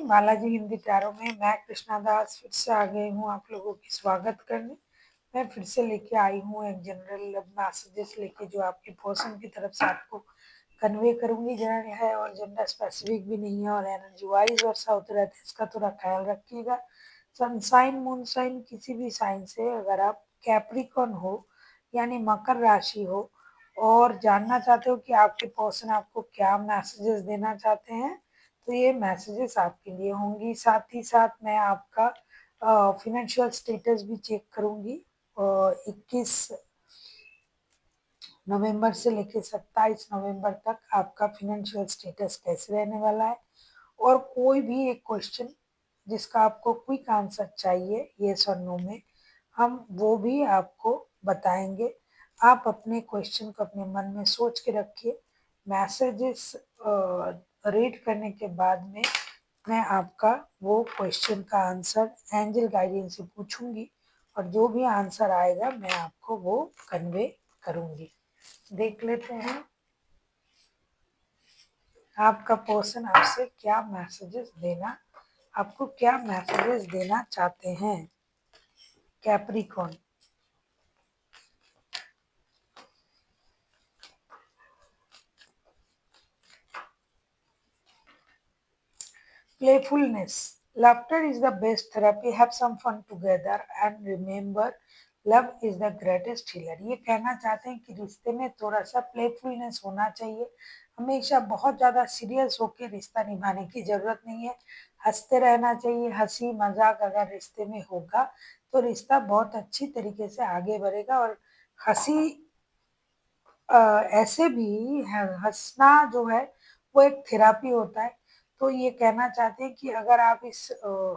Balaji Hindi tarot में मैं कृष्णा दास फिर से आ गई हूँ आप लोगों की स्वागत करने। मैं फिर से लेके आई हूँ एक जनरल मैसेजेस लेके जो आपके पर्सन की तरफ से आपको कन्वे करूँगी। जनरल है और जेंडर स्पेसिफिक भी नहीं है और एनर्जी वाइज वर्षा होते रहते हैं, इसका थोड़ा ख्याल रखिएगा। सनसाइन मून साइन किसी भी साइन से अगर आप कैप्रिकॉन हो यानी मकर राशि हो और जानना चाहते हो कि आपके पर्सन आपको क्या मैसेजेस देना चाहते हैं तो ये मैसेजेस आपके लिए होंगी। साथ ही साथ मैं आपका फिनेंशियल स्टेटस भी चेक करूंगी 21 नवंबर से लेकर 27 नवंबर तक आपका फिनेंशियल स्टेटस कैसे रहने वाला है। और कोई भी एक क्वेश्चन जिसका आपको क्विक आंसर चाहिए येस और नो में, हम वो भी आपको बताएंगे। आप अपने क्वेश्चन को अपने मन में सोच के रखिए। मैसेजेस रीड करने के बाद में मैं आपका वो क्वेश्चन का आंसर एंजल गाइडेंस से पूछूंगी और जो भी आंसर आएगा मैं आपको वो कन्वे करूंगी। देख लेते हैं आपका पर्सन आपसे क्या मैसेजेस देना, आपको क्या मैसेजेस देना चाहते हैं। Capricorn, playfulness, laughter is the best therapy, have some fun together and remember love is the greatest healer। ये कहना चाहते हैं कि रिश्ते में थोड़ा सा प्लेफुलनेस होना चाहिए। हमेशा बहुत ज़्यादा सीरियस होकर रिश्ता निभाने की ज़रूरत नहीं है, हंसते रहना चाहिए। हंसी मजाक अगर रिश्ते में होगा तो रिश्ता बहुत अच्छी तरीके से आगे बढ़ेगा। और हंसी ऐसे भी हंसना जो है वो एक थेरापी होता है। तो ये कहना चाहते हैं कि अगर आप इस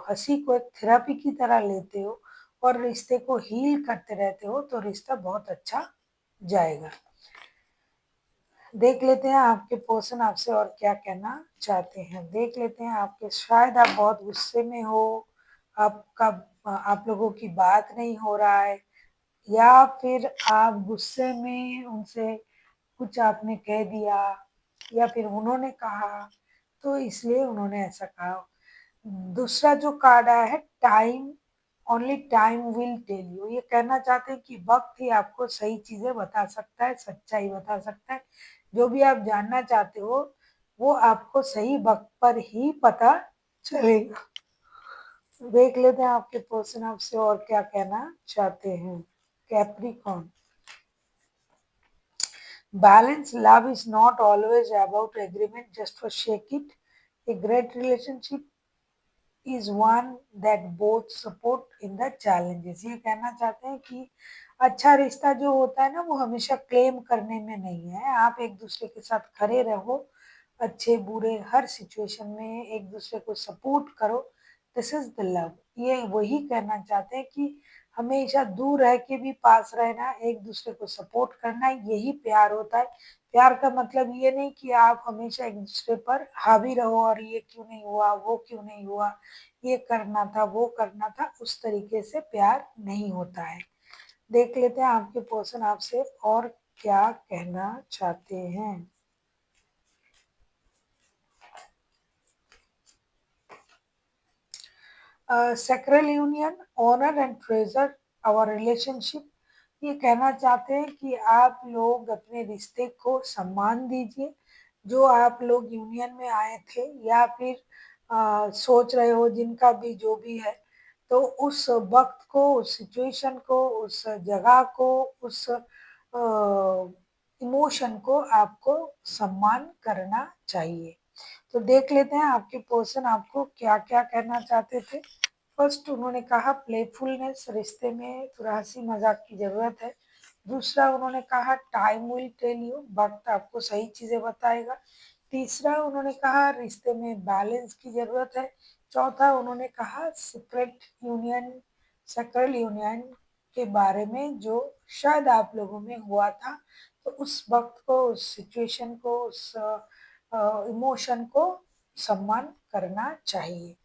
हंसी को एक थेरापी की तरह लेते हो और रिश्ते को हील करते रहते हो तो रिश्ता बहुत अच्छा जाएगा। देख लेते हैं आपके पर्सन आपसे और क्या कहना चाहते हैं। देख लेते हैं आपके, शायद आप बहुत गुस्से में हो, आपका आप लोगों की बात नहीं हो रहा है या फिर आप गुस्से में उनसे कुछ आपने कह दिया या फिर उन्होंने कहा तो इसलिए उन्होंने ऐसा कहा। दूसरा जो कार्ड आया है time, only time will tell you, ये कहना चाहते हैं कि वक्त ही आपको सही चीजें बता सकता है, सच्चाई बता सकता है। जो भी आप जानना चाहते हो वो आपको सही वक्त पर ही पता चलेगा। देख लेते हैं आपके पर्सन आपसे और क्या कहना चाहते हैं। Capricorn, balance, love is not always about agreement just for shake it. A great relationship is one that both support in the challenges। ये कहना चाहते हैं कि अच्छा रिश्ता जो होता है ना वो हमेशा क्लेम करने में नहीं है। आप एक दूसरे के साथ खड़े रहो, अच्छे बुरे हर सिचुएशन में एक दूसरे को सपोर्ट करो। This is the love. ये वही कहना चाहते हैं कि हमेशा दूर रह के भी पास रहना, एक दूसरे को सपोर्ट करना, यही प्यार होता है। प्यार का मतलब ये नहीं कि आप हमेशा एक दूसरे पर हावी रहो और ये क्यों नहीं हुआ, वो क्यों नहीं हुआ, ये करना था, वो करना था, उस तरीके से प्यार नहीं होता है। देख लेते हैं आपके पर्सन आपसे और क्या कहना चाहते हैं। Sacred union, honour and treasure our relationship, ये कहना चाहते हैं कि आप लोग अपने रिश्ते को सम्मान दीजिए। जो आप लोग यूनियन में आए थे या फिर सोच रहे हो, जिनका भी जो भी है, तो उस वक्त को, उस सिचुएशन को, उस जगह को, उस इमोशन को आपको सम्मान करना चाहिए। तो देख लेते हैं आपके पर्सन आपको क्या क्या कहना चाहते थे। फर्स्ट उन्होंने कहा प्लेफुलनेस, रिश्ते में थोड़ा हंसी मजाक की जरूरत है। दूसरा उन्होंने कहा टाइम विल टेल यू, वक्त आपको सही चीजें बताएगा। तीसरा उन्होंने कहा रिश्ते में बैलेंस की जरूरत है। चौथा उन्होंने कहा सीक्रेट यूनियन, सेक्रेल यूनियन के बारे में जो शायद आप लोगों में हुआ था, तो उस वक्त को, उस सिचुएशन को, उस इमोशन को सम्मान करना चाहिए।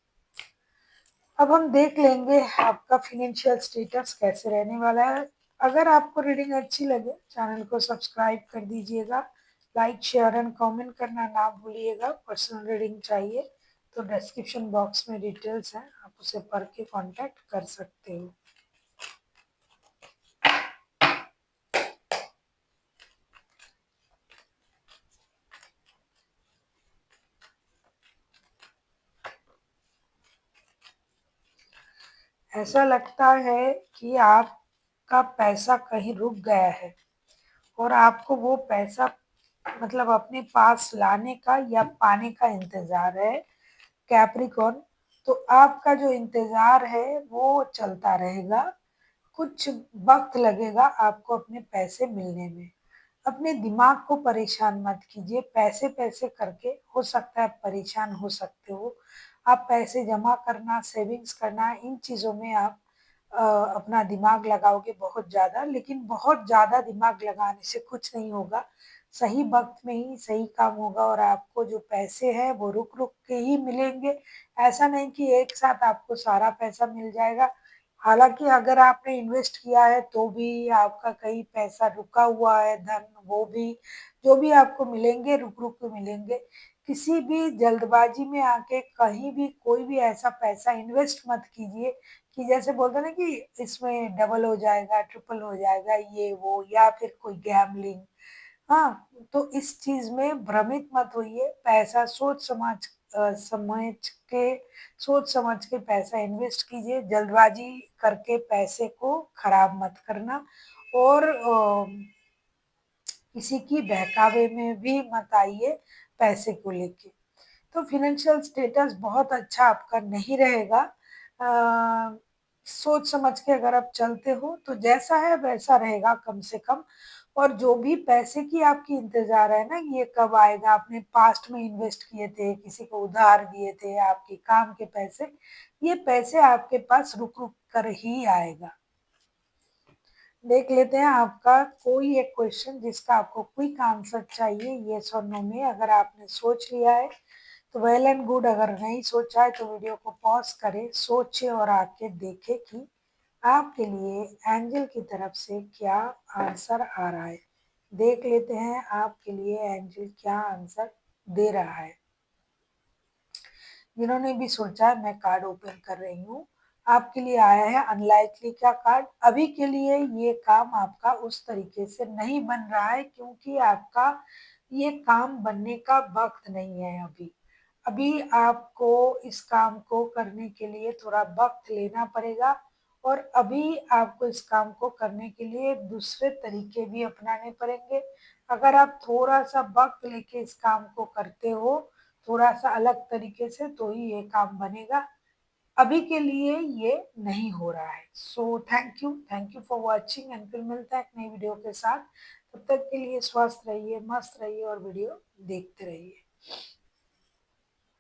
अब हम देख लेंगे आपका फिनेंशियल स्टेटस कैसे रहने वाला है। अगर आपको रीडिंग अच्छी लगे चैनल को सब्सक्राइब कर दीजिएगा, लाइक शेयर एंड कमेंट करना ना भूलिएगा। पर्सनल रीडिंग चाहिए तो डिस्क्रिप्शन बॉक्स में डिटेल्स हैं, आप उसे पढ़ के कांटेक्ट कर सकते हो। ऐसा लगता है कि आपका पैसा कहीं रुक गया है और आपको वो पैसा मतलब अपने पास लाने का या पाने का इंतज़ार है कैप्रिकॉर्न। तो आपका जो इंतज़ार है वो चलता रहेगा, कुछ वक़्त लगेगा आपको अपने पैसे मिलने में। अपने दिमाग को परेशान मत कीजिए, पैसे-पैसे करके हो सकता है आप परेशान हो सकते हो। आप पैसे जमा करना, सेविंग्स करना, इन चीज़ों में आप अपना दिमाग लगाओगे बहुत ज़्यादा, लेकिन बहुत ज़्यादा दिमाग लगाने से कुछ नहीं होगा। सही वक़्त में ही सही काम होगा और आपको जो पैसे हैं वो रुक-रुक के ही मिलेंगे। ऐसा नहीं कि एक साथ आपको सारा पैसा मिल जाएगा। हालाँकि अगर आपने इन्वेस्ट किया है तो भी आपका कहीं पैसा रुका हुआ है धन, वो भी जो भी आपको मिलेंगे रुक-रुक के मिलेंगे। किसी भी जल्दबाज़ी में आके कहीं भी कोई भी ऐसा पैसा इन्वेस्ट मत कीजिए कि जैसे बोलते हैं ना कि इसमें डबल हो जाएगा, ट्रिपल हो जाएगा, ये वो या फिर कोई गैम्बलिंग। हाँ, तो इस चीज़ में भ्रमित मत होइए, पैसा सोच समझ के पैसा इन्वेस्ट कीजिए, जल्दबाज़ी करके पैसे को खराब मत करना और किसी की बहकावे में भी मत आइए पैसे को लेके। तो फ़ाइनेंशियल स्टेटस बहुत अच्छा आपका नहीं रहेगा। सोच समझ के अगर आप चलते हो तो जैसा है वैसा रहेगा कम से कम। और जो भी पैसे की आपकी इंतज़ार है ना ये कब आएगा, आपने पास्ट में इन्वेस्ट किए थे, किसी को उधार दिए थे, आपके काम के पैसे, ये पैसे आपके पास रुक-रुक कर ही आएगा। देख लेते हैं आपका कोई एक क्वेश्चन जिसका आपको क्विक आंसर चाहिए येस और नो में। अगर आपने सोच लिया है तो वेल एंड गुड, अगर नहीं सोचा है तो वीडियो को पॉज करें, सोचे और आके देखें कि आपके लिए एंजल की तरफ से क्या आंसर आ रहा है। देख लेते हैं आपके लिए एंजल क्या आंसर दे रहा है। जिन्होंने भी सोचा है मैं कार्ड ओपन कर रही हूँ। आपके लिए आया है अनलाइकली का कार्ड। अभी के लिए ये काम आपका उस तरीके से नहीं बन रहा है क्योंकि आपका ये काम बनने का वक़्त नहीं है अभी। अभी आपको इस काम को करने के लिए थोड़ा वक़्त लेना पड़ेगा और अभी आपको इस काम को करने के लिए दूसरे तरीके भी अपनाने पड़ेंगे। अगर आप थोड़ा-सा वक़्त लेके इस काम को करते हो, थोड़ा-सा अलग तरीके से तो ही ये काम बनेगा। अभी के लिए ये नहीं हो रहा है। So thank you for watching and फिर मिलते हैं एक नई वीडियो के साथ। तब तक के लिए स्वस्थ रहिए, मस्त रहिए और वीडियो देखते रहिए।